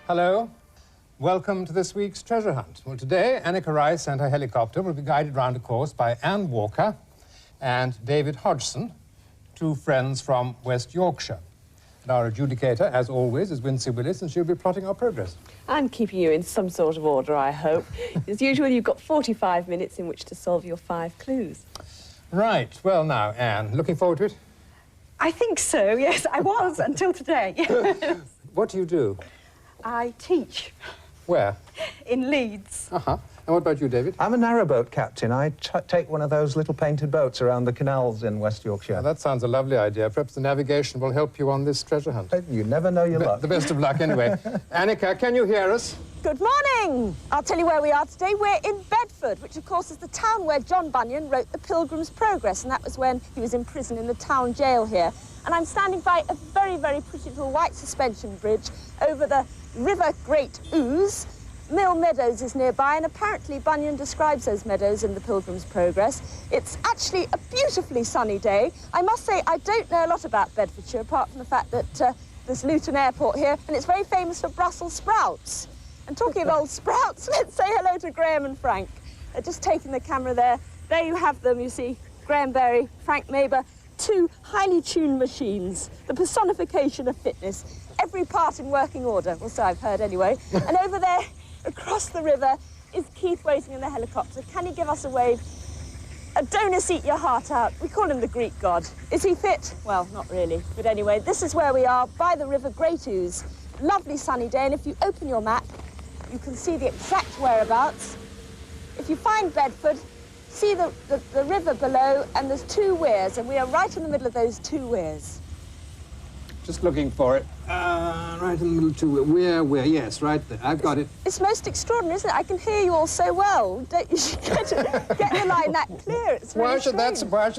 Hello. Welcome to this week's treasure hunt. Well, today, Anneka Rice and her helicopter will be guided round a course by Anne Walker and David Hodgson, two friends from West Yorkshire. And our adjudicator, as always, is Wincy Willis, and she'll be plotting our progress. And keeping you in some sort of order, I hope. As usual, you've got 45 minutes in which to solve your 5 clues. Right. Well, now, Anne, looking forward to it? I think so, yes. I was until today. What do you do? I teach. Where? In Leeds. Uh-huh. And what about you, David? I'm a narrowboat captain. I take one of those little painted boats around the canals in West Yorkshire. Well, that sounds a lovely idea. Perhaps the navigation will help you on this treasure hunt. You never know your luck. The best of luck, anyway. Anneka, can you hear us? Good morning! I'll tell you where we are today. We're in Bedford, which, of course, is the town where John Bunyan wrote The Pilgrim's Progress, and that was when he was in prison in the town jail here. And I'm standing by a very, very pretty little white suspension bridge over the River Great Ouse. Mill Meadows is nearby, and apparently Bunyan describes those meadows in The Pilgrim's Progress. It's actually a beautifully sunny day. I must say, I don't know a lot about Bedfordshire, apart from the fact that there's Luton Airport here, and it's very famous for Brussels sprouts. And talking of old sprouts, let's say hello to Graham and Frank. They're just taking the camera there. There you have them, you see, Graham Berry, Frank Maber, 2 highly tuned machines, the personification of fitness, every part in working order, well, so I've heard anyway. And over there, across the river, is Keith waiting in the helicopter. Can he give us a wave? Adonis, eat your heart out. We call him the Greek god. Is he fit? Well, not really. But anyway, this is where we are, by the River Great Ouse. Lovely sunny day, and if you open your map, you can see the exact whereabouts. If you find Bedford, see the river below, and there's 2 weirs, and we are right in the middle of those 2 weirs. Just looking for it. Right in the middle, 2 where? Yes, right there. I've got it. It's most extraordinary, isn't it? I can hear you all so well. Don't you should get your line that clear. It's really Why should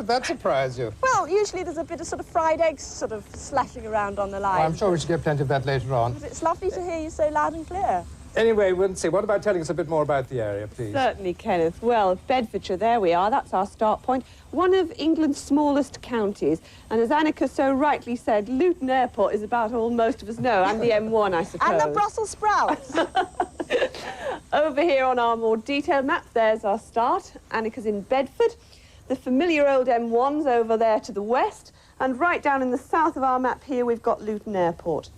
that surprise you? Well, usually there's a bit of sort of fried eggs sort of slashing around on the line. Well, I'm sure we should get plenty of that later on. But it's lovely to hear you so loud and clear. Anyway, Wincy, what about telling us a bit more about the area, please? Certainly, Kenneth. Well, Bedfordshire, there we are. That's our start point. One of England's smallest counties. And as Anneka so rightly said, Luton Airport is about all most of us know, and the M1, I suppose. And the Brussels sprouts. Over here on our more detailed map, there's our start. Anneka's in Bedford. The familiar old M1's over there to the west. And right down in the south of our map here, we've got Luton Airport.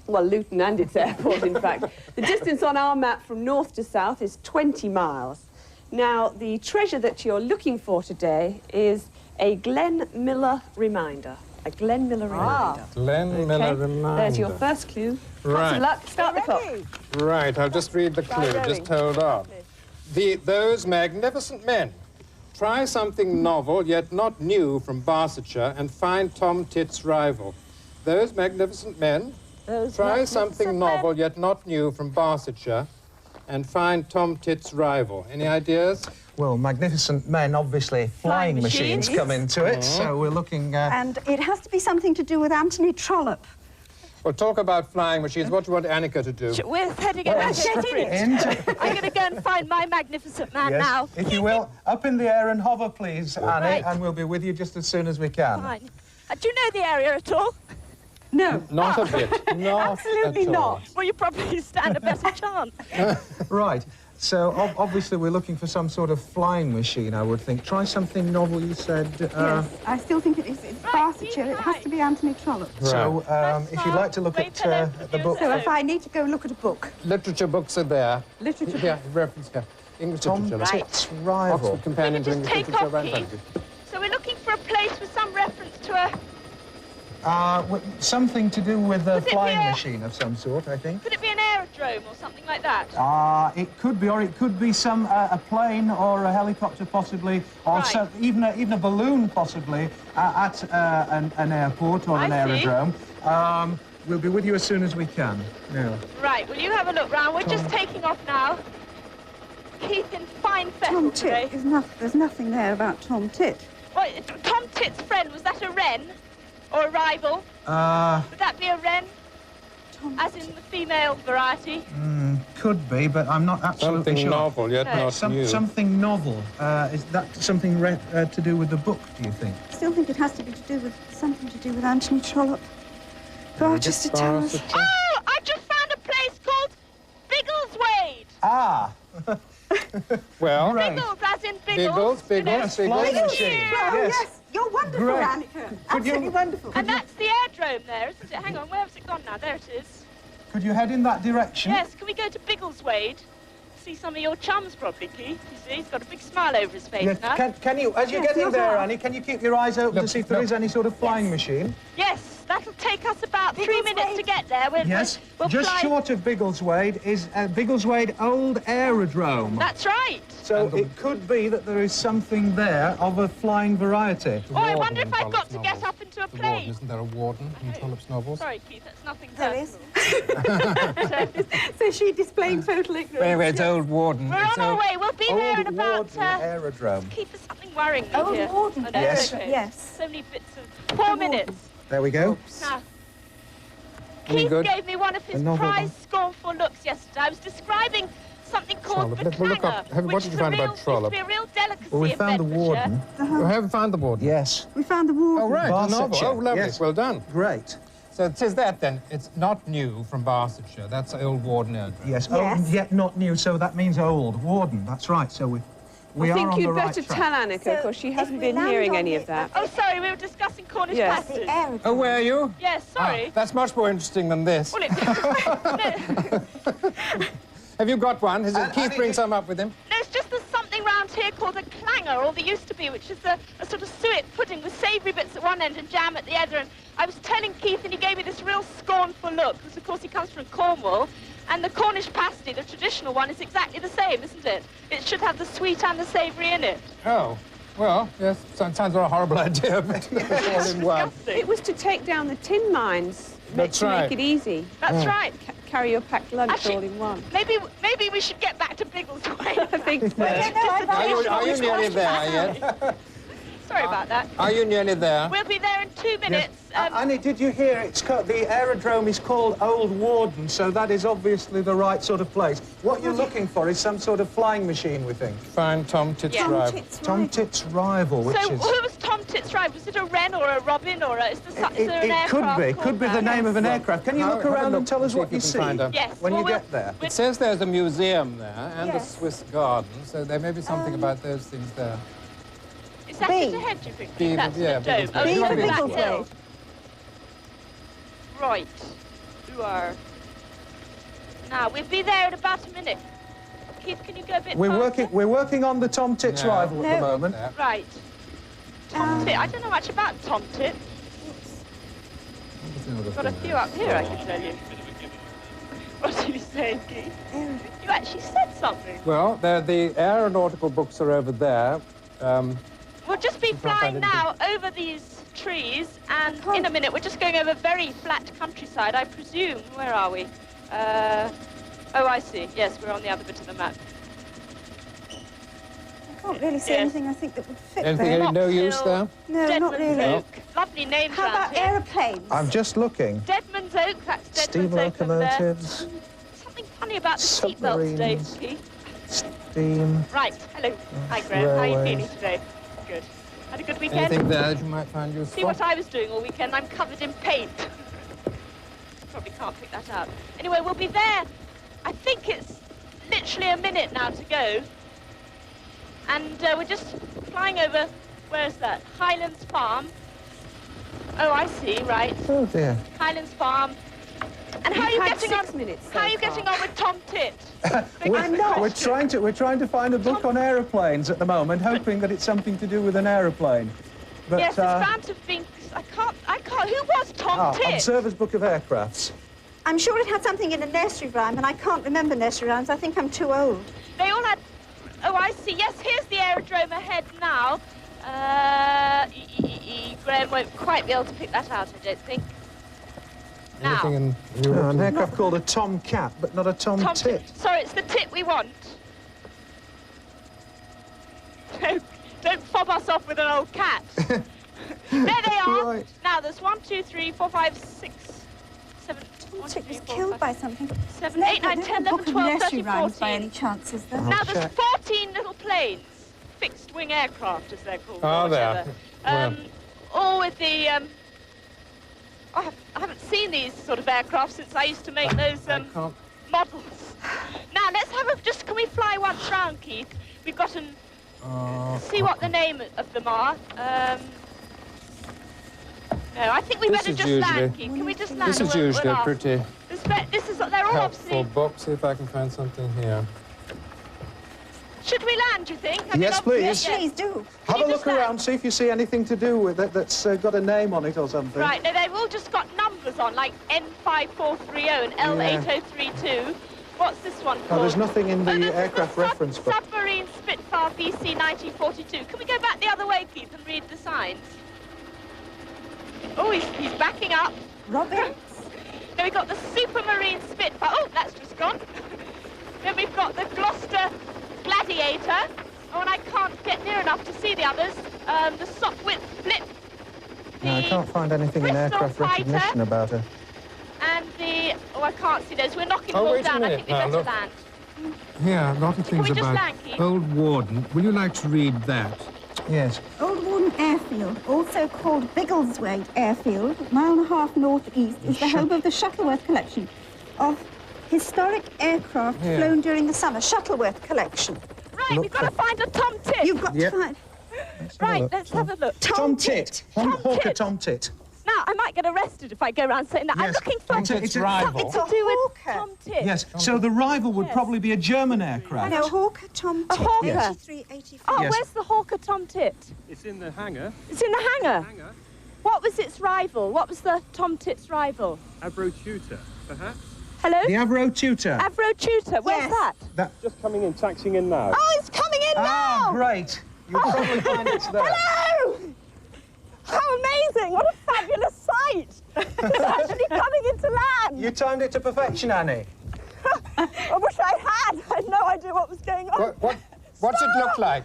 Well, Luton and its airport, in fact. The distance on our map from north to south is 20 miles. Now, the treasure that you're looking for today is a Glen Miller reminder. A Glen Miller reminder. Glen Miller reminder. There's your first clue. Right. Lots of luck. Start the clock. Right, I'll just read the clue. Just hold on. Those magnificent men. Try something novel, yet not new, from Bedfordshire, and find Tom Titt's rival. Those magnificent men. Try something novel, yet not new, from Bedfordshire, and find Tom Titt's rival. Any ideas? Well, magnificent men, obviously, flying machines come into it, so we're looking... And it has to be something to do with Anthony Trollope. Well, talk about flying machines. What do you want Anneka to do? We're heading in. I'm going to go and find my magnificent man now. If you will, up in the air and hover, please, Annie, and we'll be with you just as soon as we can. Fine. Do you know the area at all? No. Not a bit. Not Absolutely at all. not. Well, you probably stand a better chance. Right. So, obviously, we're looking for some sort of flying machine, I would think. Try something novel, you said. Yes, I still think it's Bedfordshire. It has to be Anthony Trollope. So, if you'd like to look at the book... So if I need to go look at a book. Literature books are there. Literature Yeah, reference here. English Tom literature. Titt's rival. Oxford Companion to English Take Literature. off, Keith. So we're looking for a place with some reference to a... Something to do with a flying machine of some sort, I think. Could it be an aerodrome or something like that? It could be, or it could be some a plane or a helicopter, possibly, or even a balloon, possibly, at an airport or an aerodrome. We'll be with you as soon as we can. Yeah. Right. Will you have a look round? We're just taking off now. Keith in fine fettle Tom today. Titt. There's nothing there about Tom Titt. Well, Tom Titt's friend, was that a wren? Or a rival? Would that be a wren? As in the female variety? Could be, but I'm not absolutely sure. Something novel, yet not new. Something novel. Is that something to do with the book, do you think? I still think it has to be something to do with Anthony Trollope. Barchester Towers. Oh, I've just found a place called Ah. Well, Right. Biggles, as in Biggles. Biggles, Biggles, Flying Biggles. machine. Oh, Yes. yes. You're wonderful, Great. Anneka. Absolutely wonderful. And that's the airdrome there, isn't it? Hang on, where has it gone now? There it is. Could you head in that direction? Yes, can we go to Biggleswade? See some of your chums, probably, Keith. You see, he's got a big smile over his face Yes. now. Can you, as you're Yes, getting not there, far. Annie, can you keep your eyes open to Look, see if there look. is any sort of flying machine? Yes, that'll take us about 3 Biggleswade. minutes to get there. Yes. We'll Just fly. short of Biggleswade is Biggleswade Old Aerodrome. That's right. So it could be that there is something there of a flying variety. Oh, I Warden wonder if in I've got to Trollope's get novels. up into a The warden, plane. isn't there a warden in Trollope's novels? Sorry, Keith, that's nothing There is. personal. So she displayed total ignorance. Anyway, it's old warden. We're on our way. We'll be there in Old about... Warden Aerodrome. Keith, there's something worrying me Old here. Warden. Oh, no, Yes. okay. Yes. So many bits of... 4 minutes. There we go. Now, Any Keith good? gave me one of his A novel prize scornful looks yesterday. I was describing something called Trollope. the Well, look clanger, up- what which did is you a find real, about Trollope? used to be a real delicacy Well, we in found the Bedfordshire. warden. You haven't found the warden? Yes. We found the warden. Oh, right, a novel. Barsetshire, Oh, lovely. yes. Well done. Great. So it says that then. It's not new from Barsetshire. That's old warden aerodrome. Yes. Yes. Oh, yet not new, so that means old. Warden, that's right. So we I are think on you'd the right better track. tell Anneka, So because she if hasn't we been land hearing on any the- of that. Oh, sorry, we were discussing Cornish Yes. The pasties. aerodrome. Oh, were you? Yes, sorry. Ah, that's much more interesting than this. Well, no, Have you got one? Has And- Keith and bring it- some up with him? no, it's just there's something round here called a clanger, or there used to be, which is a sort of suet pudding with savoury bits at one end and jam at the other. And I was telling Keith, and he gave me this real scornful look, because of course he comes from Cornwall. And the Cornish pasty, the traditional one, is exactly the same, isn't it? It should have the sweet and the savoury in it. Oh, well, yes. Sounds like a horrible idea, but all in one. Disgusting. It was to take down the tin mines. That's to right. make it easy. That's right. Carry your packed lunch Actually- all in one. Maybe we should get back to Biggleswade. I think so. Are you nearly there yet? Sorry about that. Are you nearly there? We'll be there in 2 minutes. Annie, did you hear? The aerodrome is called Old Warden, so that is obviously the right sort of place. What you're looking for is some sort of flying machine, we think. Find Tom Tit's Yeah. rival. Tom Tit's rival, which So is... who was Tom Tit's ride? Was it a wren or a robin or a... Is there an It aircraft could be called the that? name of an aircraft. Can you Have- look have a around look and tell us and see what if you you can see find a- Yes. when well, you we'll- get there? It says there's a museum there and Yes. a Swiss garden, so there may be something about those things there. Is that B. it ahead, do you think? B, That's yeah, the dome. Biggleswade. Oh, B it's for on that Biggleswade. hill. Right. You are... Now, we'll be there in about a minute. Keith, can you go a bit faster? We're working on the Tom Tit's No. rival at the No. moment. There. Right. Tom Tit. I don't know much about Tom Tit. Got a few up here, I can tell you. What are you saying, Keith? You actually said something. Well, the aeronautical books are over there. We'll just be flying now over these trees, and in a minute we're just going over very flat countryside, I presume. Where are we? Oh, I see. Yes, we're on the other bit of the map. I can't really see Yes. anything I think that would fit Anything there. any no use Hill. there? No, not Deadman's really. Oak. Lovely names How round about here. aeroplanes? I'm just looking. Deadman's Oak, that's Steam Deadman's Oak over there. locomotives, Something funny about the seatbelts today, Submarines. Keith. steam... Right, hello. Hi, Graham. How are you Railways. feeling today? Good. Had a good weekend? Anything there that you might find useful? See what I was doing all weekend? I'm covered in paint. Probably can't pick that out. Anyway, we'll be there. I think it's literally a minute now to go. And we're just flying over, where is that? Highlands Farm. Oh, I see, right. Oh dear. Highlands Farm. And how are You've you had getting 6 on? minutes so How are you far. getting on with Tom Tit? We're trying to find a book on aeroplanes at the moment, hoping that it's something to do with an aeroplane. But Yes, it's bound to have been... I can't... Who was Tom Tit? Observer's Book of Aircrafts. I'm sure it had something in a nursery rhyme, and I can't remember nursery rhymes. I think I'm too old. They all had... Oh, I see. Yes, here's the aerodrome ahead now. Graham won't quite be able to pick that out, I don't think. Now, Anything in An aircraft called a Tom Cat, but not a Tom Tom Tit. Tit. Sorry, it's the tit we want. Don't fob us off with an old cat. There they are. Right. Now, there's 1, 2, 3, 4, 5, 6, 7... Tom Tit was killed by something. 7, 8, 9, 10, 11, 12, 13, rhymes by 14. any chance, is there? Now, there's check. 14 little planes. Fixed-wing aircraft, as they're called. or Are there? whatever. Well. All with the... I haven't seen these sort of aircraft since I used to make those I can't... models. Now, let's have a... Just, can we fly once round, Keith? We've got an... see what the name of them are. No, I think we better just land, Keith. Can we just land? This is usually a pretty This is... They're all helpful obviously... book. See if I can find something here. Should we land, do you think? Yes, please. Yes, please do. Have a look around, see if you see anything to do with it that's got a name on it or something. Right, no, they've all just got numbers on, like N5430 and L8032. What's this one called? Oh, there's nothing in the aircraft reference book. Submarine Spitfire BC 1942. Can we go back the other way, Keith, and read the signs? Oh, he's backing up. Robin. Then we've got the Supermarine Spitfire. Oh, that's just gone. Then we've got the Gloucester Gladiator. Oh, and I can't get near enough to see the others. The Sopwith Flip. No, I can't find anything in Bristol aircraft Fighter. recognition about her. And the... Oh, I can't see those. We're knocking them all wait a down. I minute think we now, better look. land. Here, a lot of Can we things just about land, Keith? Old Warden. Will you like to read that? Yes. Old Warden Airfield, also called Biggleswade Airfield, a mile and a half northeast, is the home of the Shuttleworth collection of historic aircraft flown during the summer. Shuttleworth collection. Right, we've got to find a Tom Tit. You've got to find... Right, let's have a look. Tom Tit. Tom Hawker Tit. Tom Tit. Now, I might get arrested if I go around saying that. I'm Yes, looking for Tom Tit's rival. something to do with Hawker. Tom Tit. Yes, so the rival would probably be a German aircraft. No, Hawker Tom A Tit. Hawker. Yes. 8385. Oh, Yes. where's the Hawker Tom Tit? It's in the hangar. It's in the hangar. What was its rival? What was the Tom Tit's rival? Avro Tutor, perhaps? Hello? The Avro Tutor. Avro Tutor. Where's Yes. that? Just coming in, taxiing in now. Oh, it's coming in Ah, now! great. You'll probably find it's there. Hello! How amazing! What a fabulous sight! It's actually coming into land. You timed it to perfection, Annie. I wish I had. I had no idea what was going on. What's it look like?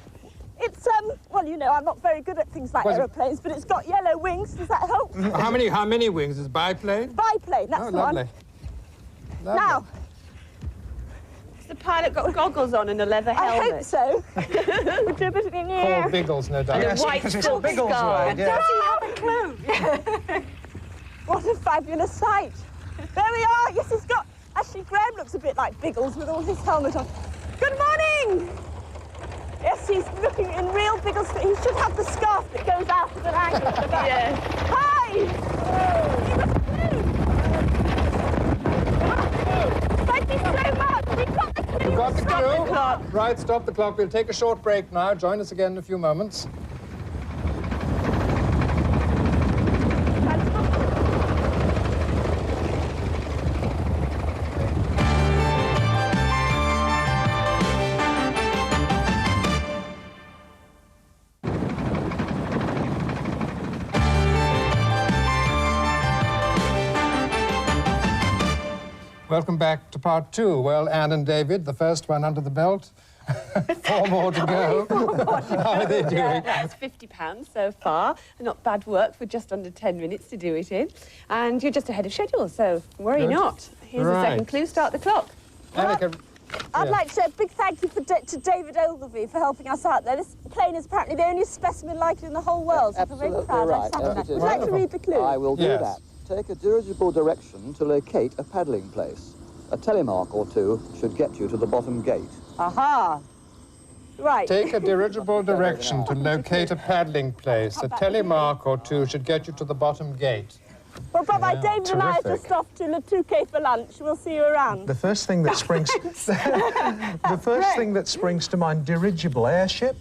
It's well, you know, I'm not very good at things like Was it- aeroplanes, but it's got yellow wings. Does that help? How many wings? Is it biplane? Biplane. That's Oh, the lovely. one. Lovely. Now, Has the pilot got goggles on and a leather I helmet? hope so. We'll do a bit in the air. Called Biggles, no doubt. Yes, white because it's a silk Biggleswade, scarf. yeah. Does he have a clue? What a fabulous sight. There we are. Yes, he's got... Actually, Graham looks a bit like Biggles with all his helmet on. Good morning. Yes, he's looking in real Biggles. He should have the scarf that goes out at an angle at the back. Yeah. Hi. Give us a clue. Thank you so much. We got the clue. You got the Stop clue? clock. Right, stop the clock. We'll take a short break now. Join us again in a few moments. Welcome back to part two. Well, Anne and David, the first one under the belt. 4 more to go. How are they doing? That's £50 so far. Not bad work for just under 10 minutes to do it in. And you're just ahead of schedule, so worry Good. not. Here's the Right. second clue. Start the clock. Anneka, I'd yeah. like to say a big thank you to David Ogilvie for helping us out there. This plane is apparently the only specimen like it in the whole world, so I'm very Absolutely proud. right. I'm Yes, it Would is. you like to read the clue? I will do Yes. that. Take a dirigible direction to locate a paddling place. A telemark or two should get you to the bottom gate. Aha. Right. Take a dirigible direction to locate a paddling place. A telemark or two should get you to the bottom gate. Well, bye-bye. David and I are Terrific. just off to Le Touquet for lunch. We'll see you around. The first thing that springs... the first thing that springs to mind, dirigible airship.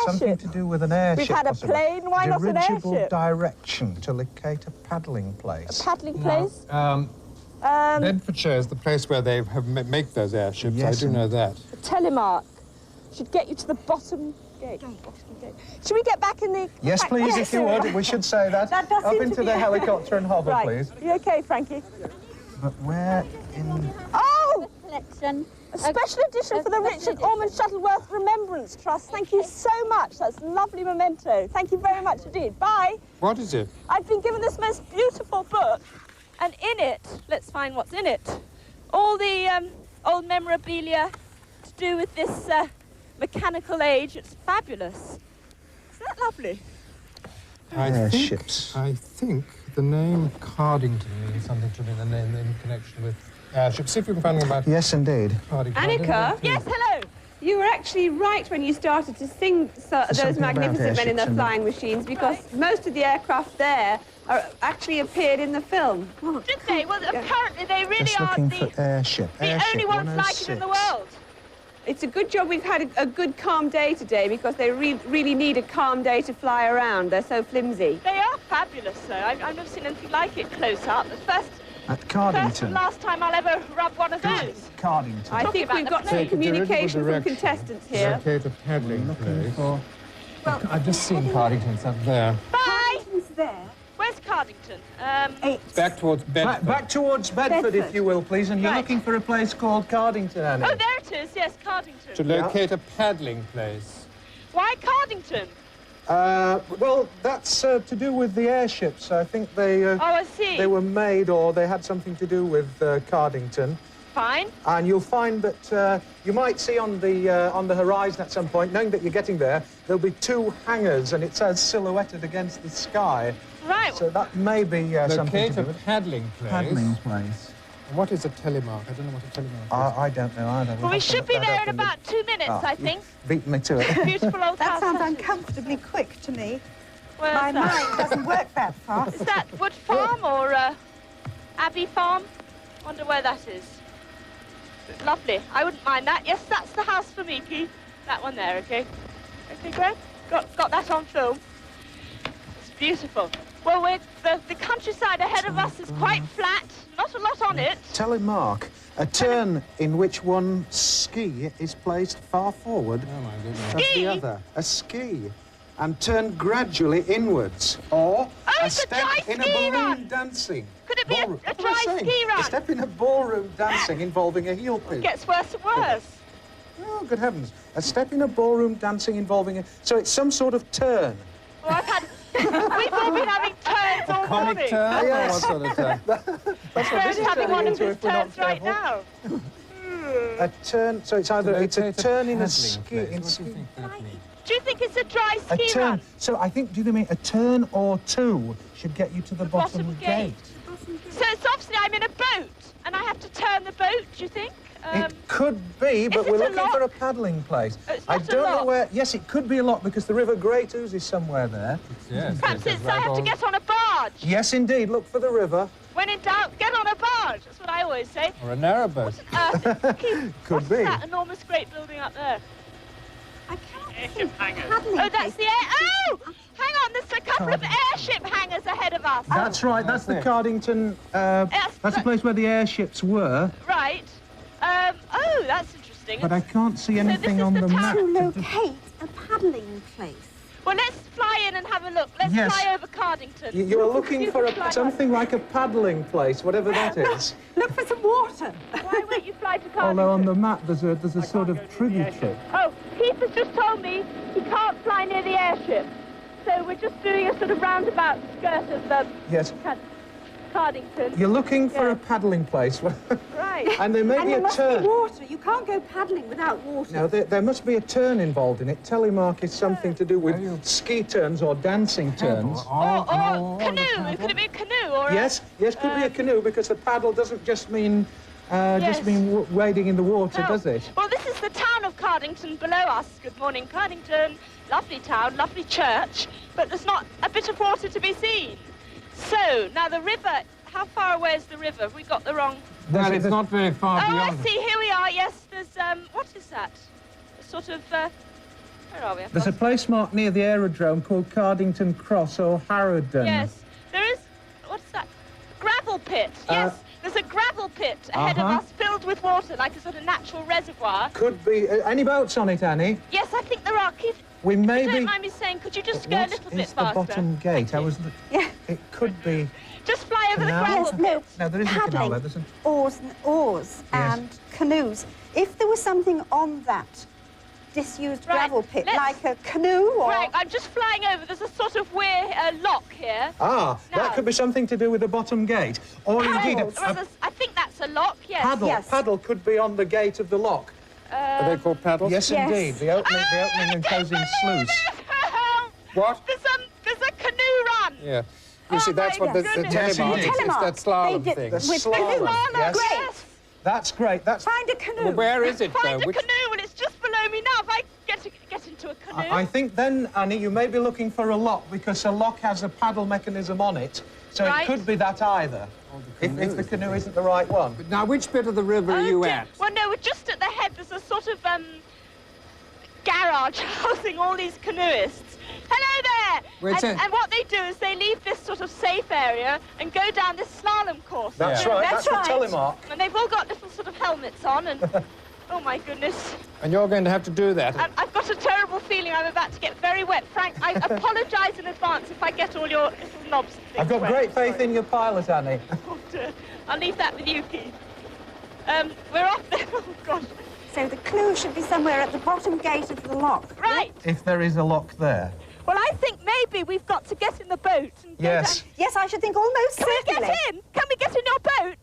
Something Airship. to do with an airship. We've had a possibly. plane, why not an Dirigible airship? direction to locate a paddling place. Paddling place. Bedfordshire is the place where they make those airships. Yes, I do know that. A telemark should get you to the bottom gate. Bottom gate. Should we get back in the... Yes, please, if you would. We should say that. That does Up seem to into be- the helicopter and hover, Right. please. You okay, Frankie? But where in... Oh! Collection. A special edition for the Richard Ormond Shuttleworth Remembrance Trust. Thank you so much. That's a lovely memento. Thank you very much indeed. Bye. What is it? I've been given this most beautiful book, and in it, let's find what's in it. All the old memorabilia to do with this mechanical age. It's fabulous. Isn't that lovely? Airships. I think the name Cardington means something to me, the name in connection with airship. See if you can find anything about... Yes, indeed. Anneka? Yes, hello. You were actually right when you started to sing those something about magnificent men in their airships, flying machines, because most of the aircraft there actually appeared in the film. Did they? Well, apparently they really Just are looking for airship. the Airship only ones like it in the 106. world. It's a good job we've had a good, calm day today, because they really need a calm day to fly around. They're so flimsy. They are fabulous, though. I've never seen anything like it close up. The first At and Cardington. last time I'll ever rub one of those. Cardington. I think we've got some Take a communication from dirigible contestants here. Locate a paddling place. Well, I've just seen Cardington's up there. Bye! Cardington's there. Where's Cardington? It's Back towards Bedford. Back towards Bedford, if you will, please. And you're Right. looking for a place called Cardington, Annie. Oh, there it is. Yes, Cardington. To locate a paddling place. Why Cardington? Well, that's to do with the airships. I think they Oh, I see. they were made, or they had something to do with Cardington. Fine. And you'll find that you might see on the horizon at some point, knowing that you're getting there, there'll be two hangars, and it says silhouetted against the sky. Right. So that may be something Locate to a do with paddling place. paddling place. What is a telemark? I don't know what a telemark is. I don't know either. Well, we should be there in about 2 minutes, I think. Beat me to it. Beautiful old That house. sounds that is. uncomfortably quick to me. Where's My that? mind doesn't work that fast. Is that Wood Farm or Abbey Farm? Wonder where that is. Lovely. I wouldn't mind that. Yes, that's the house for me, Pete. That one there, okay? Okay, Greg? Got that on film. It's beautiful. Well, the countryside ahead of us is quite flat. Not a lot on it. Telemark, a turn in which one ski is placed far forward Oh, my goodness. as Ski? the other. A ski. And turn gradually inwards. Or a it's a step dry in a ski balloon run. dancing. Could it be a Ballroom. dry What am I saying? ski run? A step in a ballroom dancing involving a heel pin. Gets worse and worse. Oh, good heavens. A step in a ballroom dancing involving a... So it's some sort of turn. Well, I've had... We've all been having turns all Comic morning. turn? Yes. Or what sort of turn? That's what We're this is having turning one of into his if we're not turns right careful. now. A turn, so it's either it's a Locate turn in a paddling ski. place. In What do ski. you think that means? Do you think it's a dry A ski turn. run? So I think, do you mean a turn or two should get you to the bottom gate? So it's obviously I'm in a boat and I have to turn the boat, do you think? It could be, but it we're a looking for a lock? paddling place. It's I not a don't know lock. where. Yes, it could be a lot because the River Great Ouse is somewhere there. Yes. Perhaps yes, it's I have to on. get on a barge. Yes, indeed. Look for the river. When in doubt, get on a barge. That's what I always say. Or a narrowboat. Could What's be. that enormous great building up there? I cannot see paddling Oh, that's place. the air. Oh! Hang on, there's a couple of airship hangars ahead of us. That's right. That's the Cardington. That's the place where the airships were. Right. Oh, that's interesting. But I can't see this anything is on the the town. map. To locate a paddling place. Well, let's fly in and have a look. Let's Yes. fly over Cardington. You are looking for Fly something like a paddling place, whatever that is. Look for some water. Why won't you fly to Cardington? Although on the map there's a sort of tributary. Oh, Keith has just told me he can't fly near the airship. So we're just doing a sort of roundabout skirt of the Yes. Cardington. You're looking for Yeah. a paddling place. Right. And there may And be there a must turn. be water. You can't go paddling without water. No, there must be a turn involved in it. Telemark is something to do with ski turns or dancing turns. Or canoe. Could it be a canoe or Yes, could be a canoe because the paddle doesn't just mean wading in the water, No. does it? Well, this is the town of Cardington below us. Good morning, Cardington. Lovely town, lovely church, but there's not a bit of water to be seen. So, now the river, how far away is the river? Have we got the wrong... Well, it's not very far Oh, I beyond. see, here we are, yes, there's, what is that? A sort of, where are we? There's a place marked near the aerodrome called Cardington Cross or Harrowden. Yes, there is, what's that? Gravel pit, yes. There's a gravel pit ahead of us filled with water, like a sort of natural reservoir. Could be. Any boats on it, Annie? Yes, I think there are. Keith, We may if you be... don't mind me saying, could you just go a What little is bit the faster? bottom gate? I was... Yeah. It could be... Just fly over the Canal? gravel Yes, pit. no. No, there isn't a canal Paddling. there. There's Oars Yes. and canoes. If there was something on that disused Right, gravel pit, let's- like a canoe or... Right, I'm just flying over. There's a sort of lock here. Ah, No. that could be something to do with the bottom gate. Or indeed, I think that's a lock, yes. paddle. Yes. Paddle could be on the gate of the lock. Are they called paddles? Yes, Yes. indeed. The opening and closing sluice. What? There's a canoe run. Yeah. You see, that's my what the goodness. Yes, telemark indeed. is. It's that They slalom did- thing. The with slalom, canoes. yes. Great. That's great. That's... Find a canoe. Well, where is it, Find though? a canoe, and it's just below me now. If I get into a canoe... I think then, Annie, you may be looking for a lock, because a lock has a paddle mechanism on it, so Right. it could be that either, if the canoe isn't the right one. But now, which bit of the river are you dear. at? Well, no, we're just at the head. There's a sort of garage housing all these canoeists. Hello there! Wait, And what they do is they leave this sort of safe area and go down this slalom course. That's Yeah. right, That's that's right. the telemark. And they've all got little sort of helmets on and... Oh, my goodness. And you're going to have to do that. And I've got a terrible feeling I'm about to get very wet. Frank, I apologise in advance if I get all your little knobs and things I've got wet. great faith in your pilot, Annie. Oh, dear. I'll leave that with you, Keith. We're off there. Oh, gosh. So the clue should be somewhere at the bottom gate of the lock. Right. If there is a lock there. Well, I think maybe we've got to get in the boat and go Yes. down. Yes, I should think almost Can we certainly. get in? Can we get in your boat?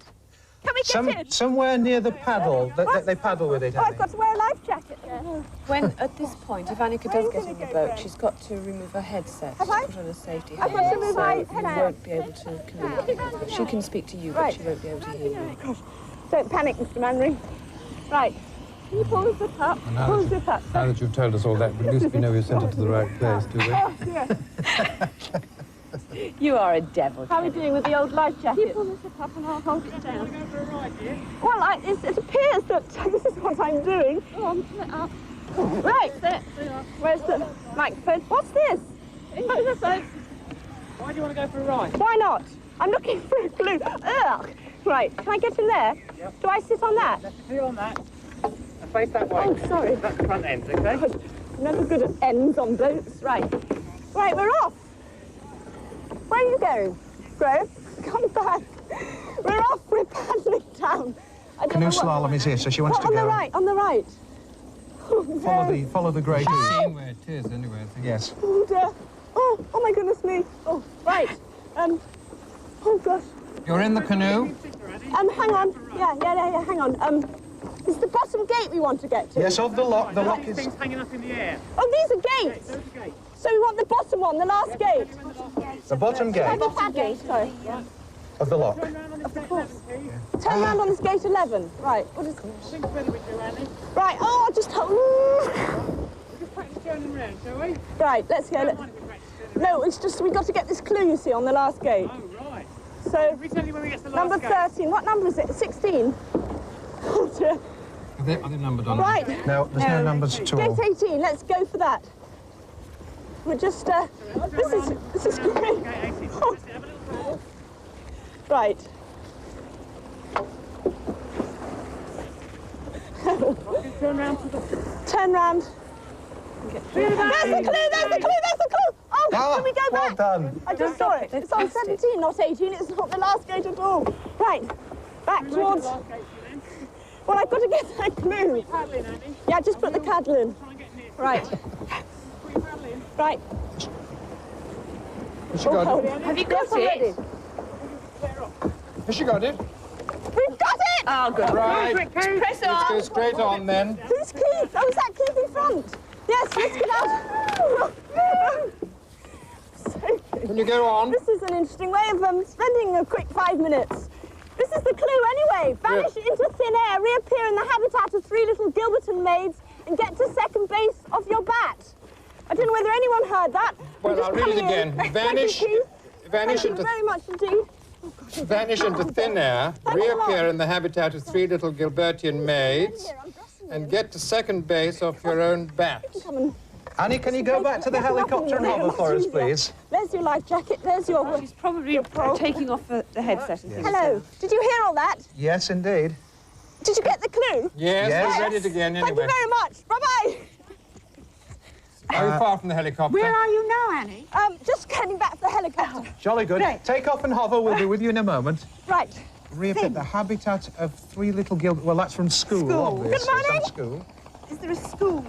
Can we get in? Somewhere near the paddle, that they paddle with it, Oh, Annie. I've got to wear a life jacket there. When, at this point, if Anneka does get in the boat, she's got to remove her headset to put on a safety I've got to helmet, remove so my you headset. won't be able to communicate with her. She can speak to you, but Right. she won't be able to hear you. Don't panic, Mr. Manring. Right. Can you pull the zip up? Pull the zip up. Now that you've told us all that, at least we know we've sent it to the right place, do we? Oh, dear. You are a devil. How are we doing with the old life jacket? You pull the zip up and I'll hold it down. Well, it appears that this is what I'm doing. Oh, I'm pulling it up. Right. Where's the microphone? What's this? Why do you want to go for a ride? Why not? I'm looking for a clue. Ugh. Right, can I get in there? Yep. Do I sit on that? Clear on that. And face that way. Oh, sorry. That's the front end, okay? I'm never good at ends on boats. Right. Right, we're off. Where are you going? Grove? Come back. We're off. We're paddling down. I don't Canoe know what- slalom is here, so she wants What, to on go. the right, on the right. Follow the grey You've tree. seen where it is, anyway, I think. Yes. Oh, dear. Oh, my goodness me. Oh, right. Oh, gosh. You're in the canoe? Hang on. Yeah, hang on. It's the bottom gate we want to get to. Yes, of the lock. The lock is... Things hanging up in the air. Oh, these are gates. Those are gates. So we want the bottom one, the last gate. the bottom gate Heavy paddling, sorry. of the lock. Turn round on this gate 11, please. Turn round on this gate 11. Right. What is... Think ready with you, Annie. Right. Oh, just... We'll just practice turning round, shall we? Right, let's go. Don't mind if we practice turning round. No, it's just we've got to get this clue, you see, on the last gate. Oh, right. So, We tell you when we get to the number last gate. 13. What number is it? 16? Oh, dear. Are they numbered on? Right. No, there's no numbers at all. Gate 18. Let's go for that. We're just... This is great. Gate 18. Oh. That's it, have a little crawl. Right. Turn round to the... Turn round. There's the clue, there's the clue, there's the clue! Oh, Ah, can we go well back? done. I just saw it. It's on 17, not 18. It's not the last gate at all. Right. Back towards... Last gate for you then. Well, I've got to get that clue. Paddle in, Annie. Yeah, just put the paddle in. Try and get near. Right. Put your paddle in. Right. Has she got it? Have you got Yes, I'm ready. it? Clear off. Has she got it? We've got it! Oh, good. Right. Press Let's go on. straight on, then. Who's Keith? Oh, is that Keith in front? Yes, let's get out. Can you go on? This is an interesting way of spending a quick 5 minutes. This is the clue anyway. Vanish into thin air, reappear in the habitat of 3 little Gilberton maids, and get to second base of your bat. I don't know whether anyone heard that. Well, I'll read it again. Vanish into Thank you very much indeed. vanish into thin air, reappear in the habitat of 3 little Gilbertian maids, and get to second base off your own bat. Come and Annie, can you go back to the helicopter and hover for us, please? There's your life jacket. There's your... She's probably taking off the headset. And Hello. Did you hear all that? Yes, indeed. Did you get the clue? Yes, Yes. we're ready to again Thank anyway. you very much. Bye-bye. Are you far from the helicopter? Where are you now, Annie? Just getting back to the helicopter. Jolly good. Right. Take off and hover. We'll be with you in a moment. Right. Reappear the habitat of 3 little Gilbert. Well, that's from school, obviously. Good morning. From school. Is there a school?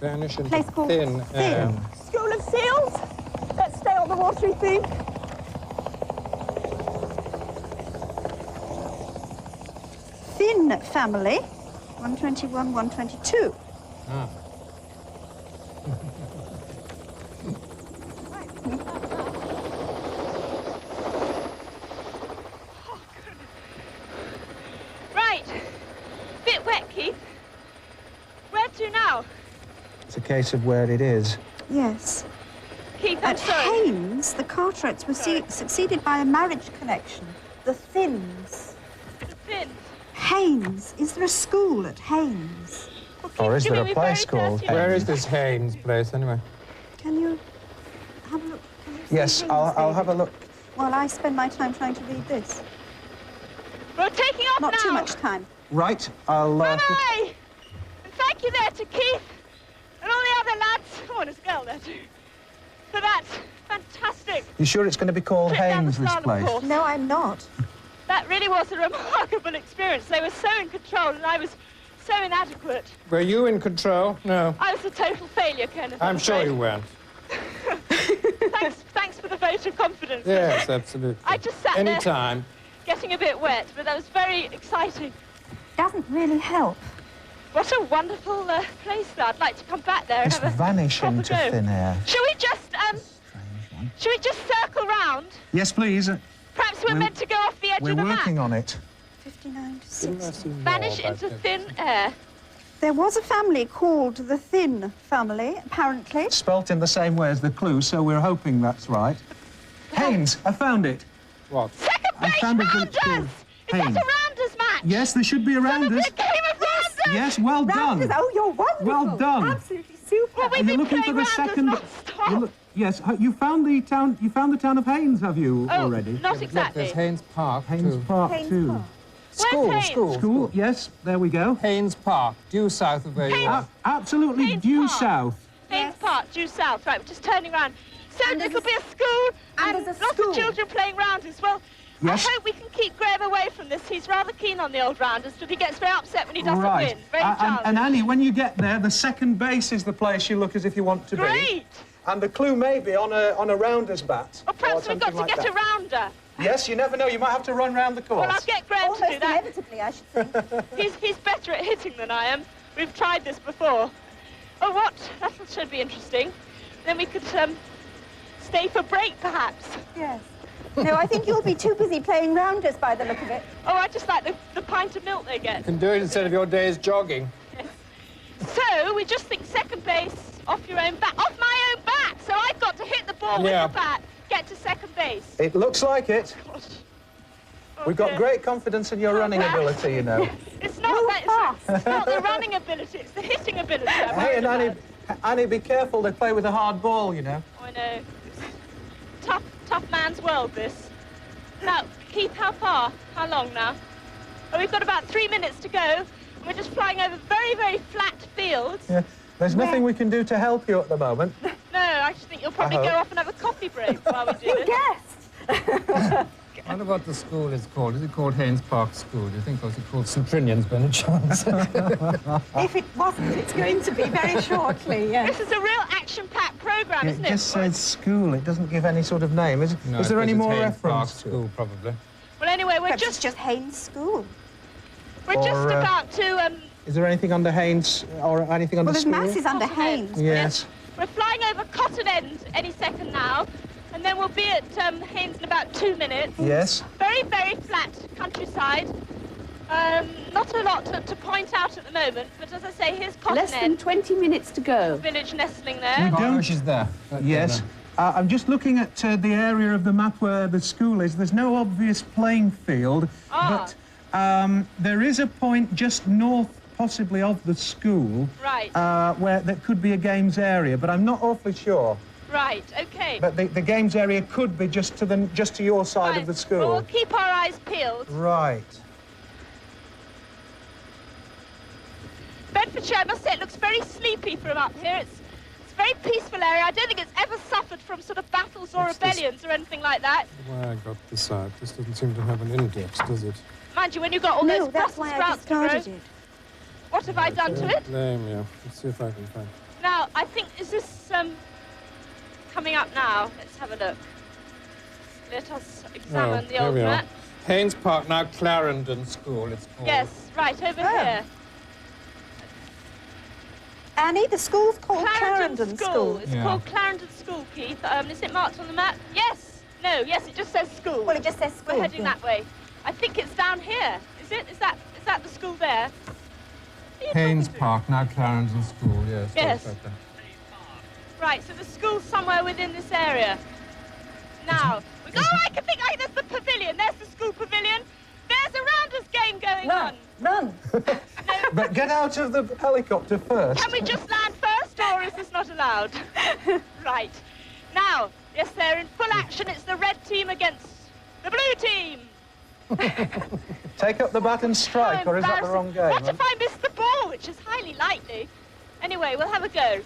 Vanish into Place called thin air. School of Seals. Let's stay on the watery theme. Thin family. 121, 122. Ah. Right. case of where it is. Yes. Keith, I'm At sorry. Haynes, the Cartwrights were succeeded by a marriage connection, the Thinns. The Thin. Haynes. Is there a school at Haynes? Well, Keith, Or is do there you a mean place very called dirty? Where is this Haynes place, anyway? Can you have a look? Can you see Yes, Haynes, I'll have a David? look. While I spend my time trying to read this. We're taking off Not now. too much time. Right, I'll... Bye-bye! And thank you there to Keith and all the other lads. Oh, and there's a girl there too. For that fantastic You sure it's going to be called trip down the Haynes, this slalom place? course. No, I'm not. That really was a remarkable experience. They were so in control and I was so inadequate. Were you in control? No. I was a total failure, Kenneth. I'm sure you weren't. Thanks for the vote of confidence. Yes, absolutely. I just sat Any there time. getting a bit wet, but that was very exciting. Doesn't really help. What a wonderful place, though. I'd like to come back there and Just have a vanish proper into go. thin air. Shall we just, shall we just circle round? Yes, please. Perhaps we're meant to go off the edge We're of the map. working on it. 59 to Didn't I 60. see more Vanish about into this? thin air. There was a family called the Thin family, apparently. Spelt in the same way as the clue, so we're hoping that's right. Haynes, I found it. What? Second I place found a rounders! good clue. Is that a Haynes. rounders match? Yes, there should be a rounders. A game of rounders! Yes, well done. Rounders. Oh, you're wonderful. Well done. Absolutely super. Well, we've You're been looking for playing the rounders second. non-stop. Yes, you found the town. You found the town of Haynes, have you Oh, already? not Look, exactly. there's Haynes Park, Haynes too. Park Haynes too. Park. School, Haynes? school. Yes, there we go. Haynes Park, due south of where you are. Absolutely Haynes due Park. south. Haynes Park, due south. Right, we're just turning around. So And this there's will a- be a school and and there's a lots school. of children playing rounders. Well, Yes. I hope we can keep Graham away from this. He's rather keen on the old rounders, but he gets very upset when he doesn't Right. win. Very And childish. Annie, when you get there, the second base is the place you look as if you want to be. Great! And the clue may be on a rounders bat. Or perhaps we've got to something get like a rounder. Yes, you never know. You might have to run round the course. Well, I'll get Graham to Almost do that. inevitably, I should think. He's better at hitting than I am. We've tried this before. Oh, what? That should be interesting. Then we could stay for break, perhaps. Yes. No, I think you'll be too busy playing rounders by the look of it. Oh, I just like the pint of milk they get. You can do it instead of your day's jogging. So we just think second base off your own bat, off my own bat. So I've got to hit the ball Yeah. with the bat, get to second base. It looks like it. Gosh. Oh, We've got dear. great confidence in your running ability, you know. It's not that. It's not the running ability. It's the hitting ability. I'm Hey, worried and about. Annie, be careful. They play with a hard ball, you know. Oh, I know. Tough man's world, this. Now, Keith, how far? How long now? Oh, we've got about 3 minutes to go. And we're just flying over very, very flat fields. Yeah. There's nothing we can do to help you at the moment. No, I just think you'll probably I go hope. off and have a coffee break while we do You this. guessed. I wonder what the school is called. Is it called Haynes Park School? Do you think, or is it called St. Trinian's, by any chance? If it wasn't, it's going to be very shortly, yes. This is a real action-packed programme, It isn't it? just says school. It doesn't give any sort of name. Is No, there I any suppose more it's Haynes Park reference to it? School, probably. Well, anyway, we're Perhaps it's just just Haynes School. Or, about to. Is there anything under Haynes or anything under Well, there's school? masses under Cotton Haynes. Yes. We're flying over Cotton End any second now, and then we'll be at Haynes in about 2 minutes. Yes. Very, very flat countryside. Not a lot to point out at the moment, but as I say, here's Cotton Less than End, 20 minutes to go. village nestling there. We don't- she's there. Yes. I'm just looking at the area of the map where the school is. There's no obvious playing field, but there is a point just north, possibly, of the school, Right, where there could be a games area, but I'm not awfully sure. right, okay. But the games area could be just to your side Right. of the school. Well, we'll keep our eyes peeled. Right. Bedfordshire, I must say, it looks very sleepy from up here. It's a very peaceful area. I don't think it's ever suffered from sort of battles or What's this? rebellions or anything like that. Why I got this out. This doesn't seem to have an index, does it? Mind you, when you've got all No, those that's Brussels why I sprouts to grow, discarded it. what have I done to it? Lame, yeah. Let's see if I can find it. Now, I think, is this coming up now? Let's have a look. Let us examine the here old we are. map. Haynes Park, now Clarendon School, it's called. Yes, right, over Oh. here. Annie, the school's called Clarendon School. It's Yeah. called Clarendon School, Keith. Is it marked on the map? Yes. No, yes, it just says school. Well, it just says school. We're heading yeah. that way. I think it's down here. Is it? Is that the school there? Who are you Haynes talking to? Park, now Clarendon School, yes. Yes. Right there. Right, so the school's somewhere within this area. Now, I can think, there's the pavilion. There's the school pavilion. There's a rounders game going on. Run! But get out of the helicopter first. Can we just land first, or is this not allowed? Right. Now, yes, they're in full action. It's the red team against the blue team. Take up the bat and strike, or is that the wrong game? What if I miss the ball, which is highly likely? Anyway, we'll have a go.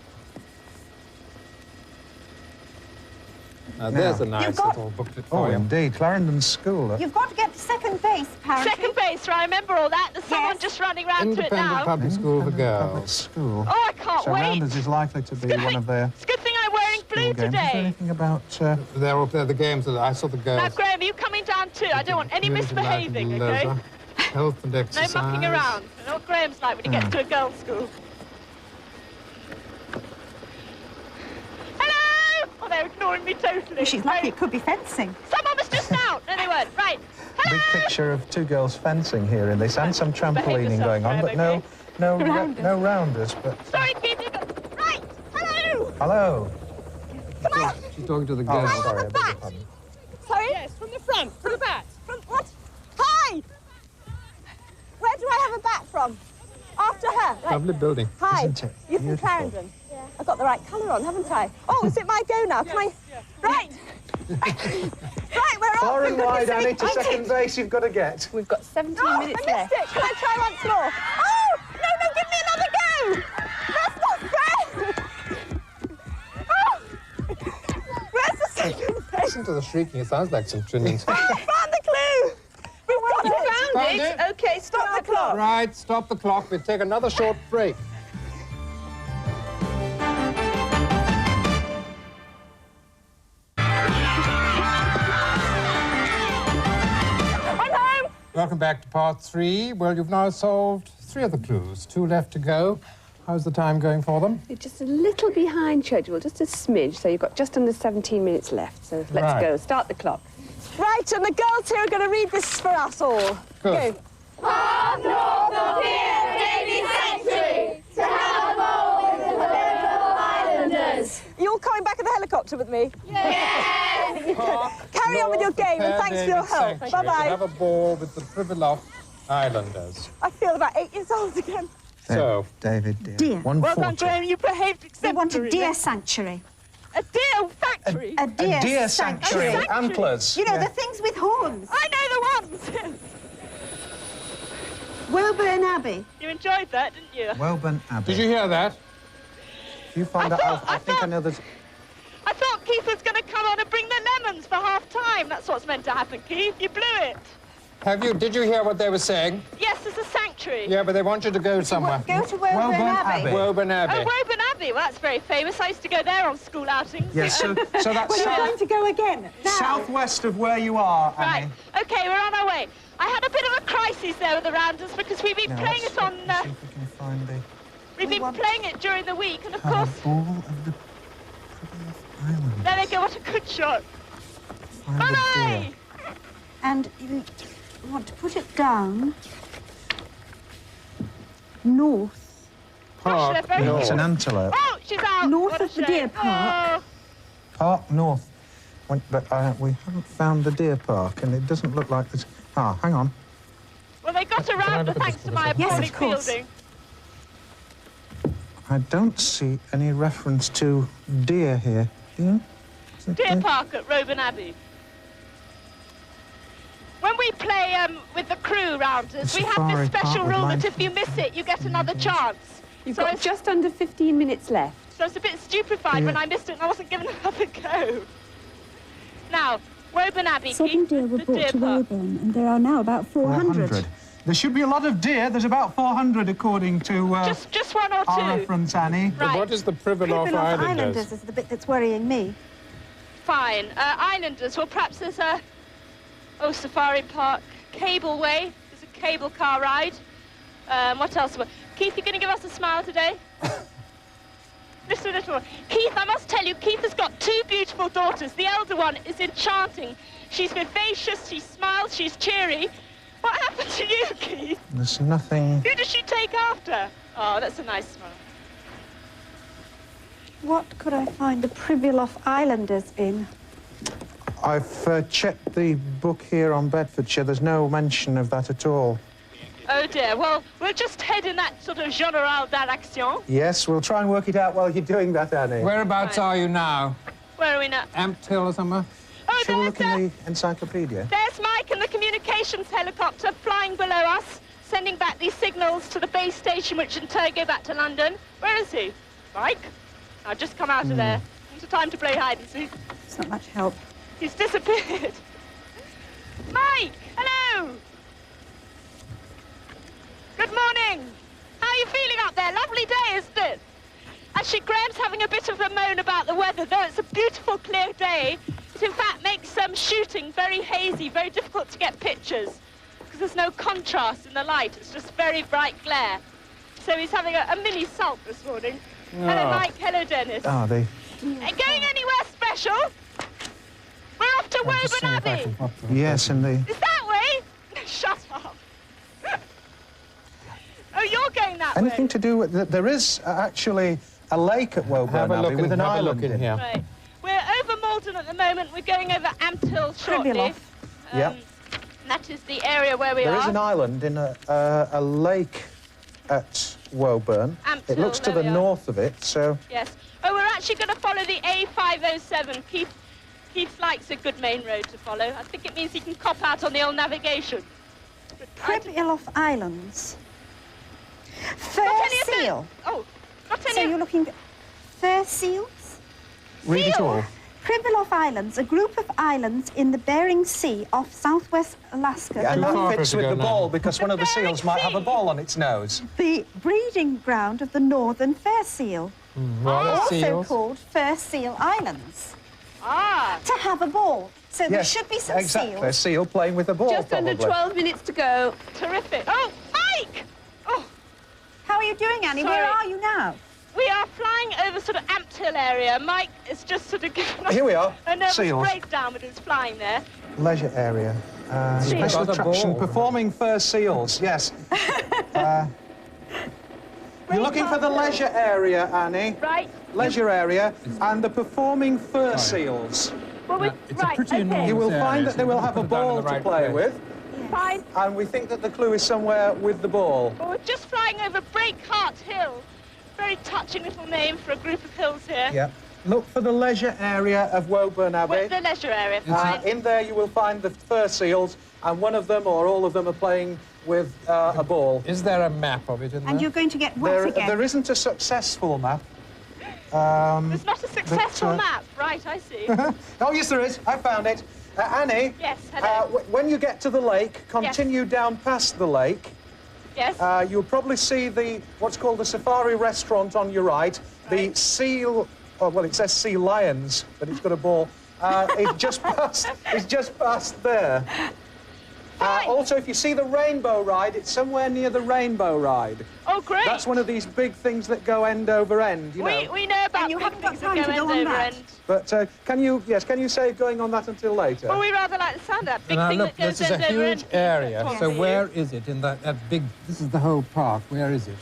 Now, there's a nice little booklet for you. Indeed. Clarendon School. You've got to get to second base, apparently. Second base, right? I remember all that. There's someone just running round to it Independent now. public school for girls. Public school. Oh, I can't So wait. Rounders is likely to be one of their It's a good thing I'm wearing blue school games. Is there today. anything about... They're the games that I saw the girls. Now, Graham, are you coming down too? I don't want any Community life and misbehaving, okay? leisure, health and No exercise. mucking around. I know what Graham's like when he gets to a girls' school. Hello! Oh, they're ignoring me totally. She's lucky it could be fencing. Someone was just out. No, they weren't. Right. Hello! Big picture of two girls fencing here in this, and some trampolining yourself, going on, but Graham, no rounders. But Sorry, Keith. Right. Hello! hello. Come on. She's talking to the Oh, girls. sorry, I a beg your bat. pardon. Sorry? Yes, from the front, for the bat. From what? Hi! Where do I have a bat from? After her. Right. Lovely building. Hi. Isn't it You're from beautiful? Clarendon? Yeah. I've got the right colour on, haven't I? Oh, is it my go now? Can I? Right. Right, we're off. Far and We've got wide, this Annie, to thing. second base you've got to get. We've got 17 Oh, minutes I missed left. it. Can I try once more? Oh, no, give me another go. That's not fair. Oh. Where's the second base? Listen to the shrieking. It sounds like some trimmings. Oh, I found the clue. We've got it. Found it? Okay, stop the clock. Right, stop the clock. We'll take another short break. I'm home. Welcome back to part 3. Well, you've now solved 3 of the clues. 2 left to go. How's the time going for them? You're just a little behind schedule, just a smidge, so you've got just under 17 minutes left. So let's Right. go. Start the clock. Right, and the girls here are going to read this for us all. Good. Go. Are you all coming back in the helicopter with me? Carry on with your game, and thanks for your help. Bye-bye. Have a ball with the Pribilof Islanders. I feel about 8 years old again. So, David, dear. Dear. 140. You behaved They want a exemplary. deer sanctuary. A deer factory. A deer, A deer sanctuary. Antlers. You know, Yeah. the things with horns. I know the ones. Welburn Abbey. You enjoyed that, didn't you? Welburn Abbey. did you hear that? You find I out. thought- I I think I thought- know there's... I thought Keith was going to come on and bring the lemons for half-time. That's what's meant to happen, Keith. You blew it. Did you hear what they were saying? Yes, there's a sanctuary. Yeah, but they want you to go somewhere. Go to Welburn Welburn Abbey. Abbey. Woburn Abbey. Oh, Woburn Abbey. Well, that's very famous. I used to go there on school outings. Yes, so that's We're going to go again. Now. southwest of where you are, Right. Annie. OK, we're on our way. I had a bit of a crisis there with the Rounders because we've been Now, playing let's it on... see if we can find the... we've been playing it during the week, and of Have course... a ball of the Pribilof Islands. There they go. What a good shot. Find a deer. Bye! And you want to put it down north. Gosh, they're very... no. It's an antelope. Oh, she's out. North What a of the deer shame. park. Oh. Park North. But we haven't found the deer park, and it doesn't look like there's... Ah, hang on. Well, they got I around look at thanks this to for a my second? Yes, appalling of course. fielding. I don't see any reference to deer here. Do you? Is it Deer Park at Woburn Abbey. When we play with the crew Rounders, The we have Safari this special Park would rule like that if you miss it, you get another chance. You've So got it's- just under 15 minutes left. So I was a bit stupefied when I missed it and I wasn't given another go. Now, Woburn Abbey, Seven Keith, deer were the brought deer to park. Woburn, and there are now about 400. There should be a lot of deer. There's about 400 according to Just one or our two. reference, Annie. But Right. what is the Pribilof Pribilof Islanders? Islanders is the bit that's worrying me. Fine. Islanders, well, perhaps there's a... Oh, Safari Park. Cableway. There's a cable car ride. What else? Keith, you going to give us a smile today? Just a little. Keith, I must tell you, Keith has got 2 beautiful daughters. The elder one is enchanting. She's vivacious, she smiles, she's cheery. What happened to you, Keith? There's nothing... Who does she take after? Oh, that's a nice smile. What could I find the Pribilof Islanders in? I've checked the book here on Bedfordshire. There's no mention of that at all. Oh dear, well, we'll just head in that sort of general direction. Yes, we'll try and work it out while you're doing that, Annie. Whereabouts are you now? Where are we now? Amped Hill or somewhere? Oh, Shall we there's, look in the encyclopedia? there's Mike and the communications helicopter flying below us, sending back these signals to the base station, which in turn go back to London. Where is he? Mike? I've just come out of there. It's time to play hide and seek. It's not much help. He's disappeared. Mike! Hello! Good morning. How are you feeling up there? Lovely day, isn't it? Actually, Graham's having a bit of a moan about the weather, though it's a beautiful, clear day. It, in fact, makes shooting very hazy, very difficult to get pictures, because there's no contrast in the light. It's just very bright glare. So he's having a mini sulk this morning. Oh. Hello, Mike. Hello, Dennis. Ah, they... Going anywhere special? We're off to Woburn Abbey. Yes, and the... Is that way? Shut up. Oh, you're going that way. Anything to do with... There is actually a lake at Woburn Have a Abbey look with an island in here. Right. We're over Malden at the moment. We're going over Amped Hill shortly. Pribilof. Yep. That is the area where we There are. is an island in a lake at Woburn. Amped It Hill, looks to there the we are. north of it, so... Yes. Oh, we're actually going to follow the A507. Keith likes a good main road to follow. I think it means he can cop out on the old navigation. Pribilof Islands. Fur Got any of the- seal. Oh, got any So of- you're looking at fur seals? Read it Seal. all. Pribilof Islands, a group of islands in the Bering Sea off southwest Alaska. Yeah, and Too far that for fits it to with go the now. ball, because one of the Bering seals might have a Sea. ball on its nose. The breeding ground of the northern fur seal, Well, also seals. called Fur Seal Islands. Ah. To have a ball. So there Yes, should be some exactly. A seals. seal playing with a ball, Just under probably. 12 minutes to go. Terrific. Oh, Mike! Oh, How are you doing, Annie? Sorry. Where are you now? we are flying over sort of Amped Hill area. Mike is just sort of giving us Here we are. a nervous Seals. breakdown with his flying there. Leisure area. Special Got a attraction, ball. performing fur seals, yes. You're looking for the leisure area, Annie. Right? Leisure area, and the performing fur seals. Well, we, It's a right, pretty okay. enormous You will area, find so that they will we'll have a put it down in ball the to right play place. with, Fine. and we think that the clue is somewhere with the ball. Well, we're just flying over Breakheart Hill. Very touching little name for a group of hills here. Yeah. Look for the leisure area of Woburn Abbey. With the leisure area, fine. In there you will find the fur seals, and one of them or all of them are playing with a ball. Is there a map of it in And there? you're going to get wet again. There isn't a successful map. There's not a successful but, map. Right, I see. Oh, yes, there is. I found it. Annie, Yes, hello. when you get to the lake, continue down past the lake. Yes. You'll probably see what's called the Safari Restaurant on your right. The seal, oh, well, it says Sea Lions, but it's got a ball. It's just past there. Also, if you see the rainbow ride, it's somewhere near the rainbow ride. Oh, great. That's one of these big things that go end over end, you know. We know about And you big haven't got things that time go to go end on over that. end. But can you save going on that until later? Well, we rather like the sound of that. Big Now thing look, that goes this is a end over huge end. area. Yes. So where is it in that big? This is the whole park. Where is it?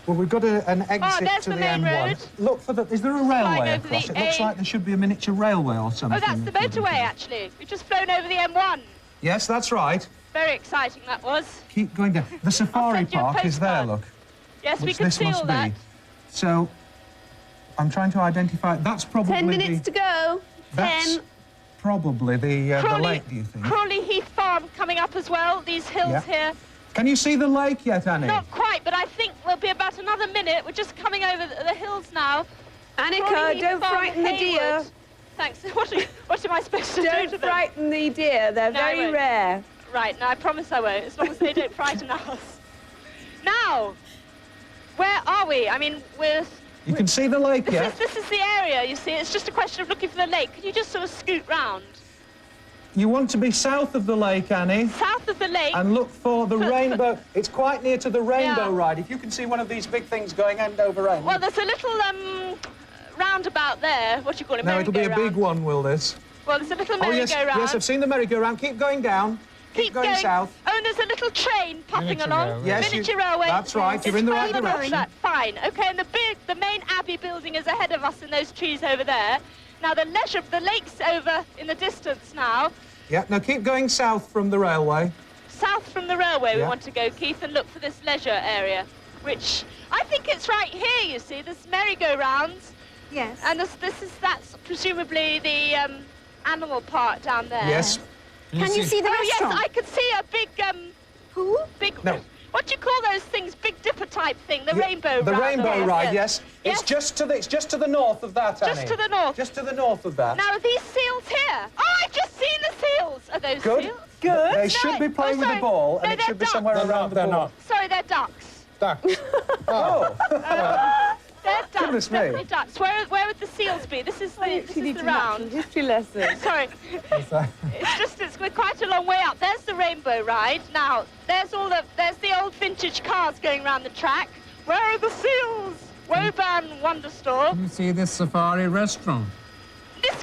Well, we've got an exit there's to the the main M1. road. Look for is there a railway over the across? It looks A- like there should be a miniature railway or something. Oh, that's the motorway, actually. We've just flown over the M1. Yes, that's right. Very exciting that was. Keep going down. The safari send you a park is there, postcard. look. Yes, we Which can this see must all that. be. So, I'm trying to identify. That's probably 10 minutes to go. That's 10. probably the lake, do you think? Crawley Heath Farm coming up as well. These hills Yeah. here. Can you see the lake yet, Annie? Not quite, but I think we'll be about another minute. We're just coming over the hills now. Crawley Annika, Heath don't Farm, frighten the deer. Haywood. Thanks. What am I supposed to do Don't to them? frighten the deer. They're No, I very won't. rare. Right, now I promise I won't, as long as they don't frighten us. Now, where are we? I mean, You can see the lake this yet? is the area, you see. It's just a question of looking for the lake. Can you just sort of scoot round? You want to be south of the lake, Annie, South of the lake. and look for the rainbow. It's quite near to the rainbow Yeah. ride. If you can see one of these big things going end over end. Well, there's a little roundabout there. What do you call it? No, it'll be a big Merry-go-round. one, will this? Well, there's a little Oh, yes, merry-go-round. yes, I've seen the merry-go-round. Keep going down. Keep going south. Oh, and there's a little train popping Miniature along. railway. Yes, Miniature railway. That's right, you're in the right direction. Fine. OK, and the main abbey building is ahead of us in those trees over there. Now, the lake's over in the distance now. Yeah, now keep going south from the railway. South from the railway we want to go, Keith, and look for this leisure area, which I think it's right here, you see. There's merry-go-rounds. Yes. And that's presumably the animal park down there. Yes. Can you see the restaurant? Yes, I could see a big, big... No. What do you call those things? Big Dipper type thing, the rainbow ride. The rainbow ride, yes. It's just to the north of that, Annie. Just to the north. Just to the north of that. Now, are these seals here? Oh, I've just seen the seals. Are those Good. seals? Good. They should be playing with the ball, and No, it should be they're somewhere ducks. around the ball. They're not. Sorry, they're ducks. Ducks. Oh. They're ducks, Goodness me. definitely ducks. Where would the seals be? This is the round. History lesson. Sorry. We're quite a long way up. There's the rainbow ride. Now, there's the old vintage cars going around the track. Where are the seals? Woburn Wonder Store. You see this safari restaurant? This